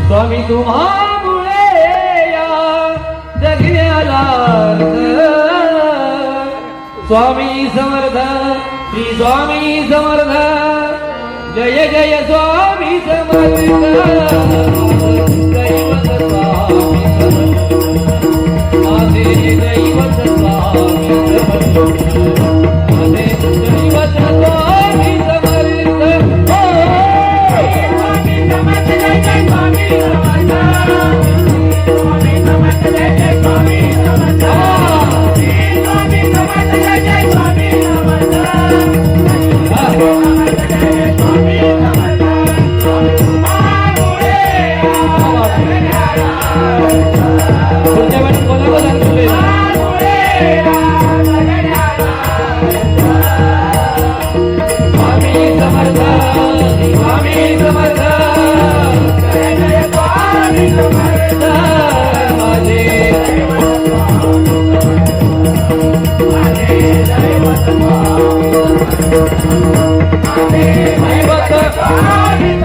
स्वामी तुम्हामुळे या जगण्याला स्वामी समर्थ श्री स्वामी समर्थ जय जय स्वामी समर्थ दैवत स्वामी माझे दैवत स्वामी माझे दैवत स्वामी समर्थ स्वामी समर्थ जय जय स्वामी समर्थ स्वामी समर्थ जय जय स्वामी समर्थ स्वामी समर्थ जय जय स्वामी समर्थ Hare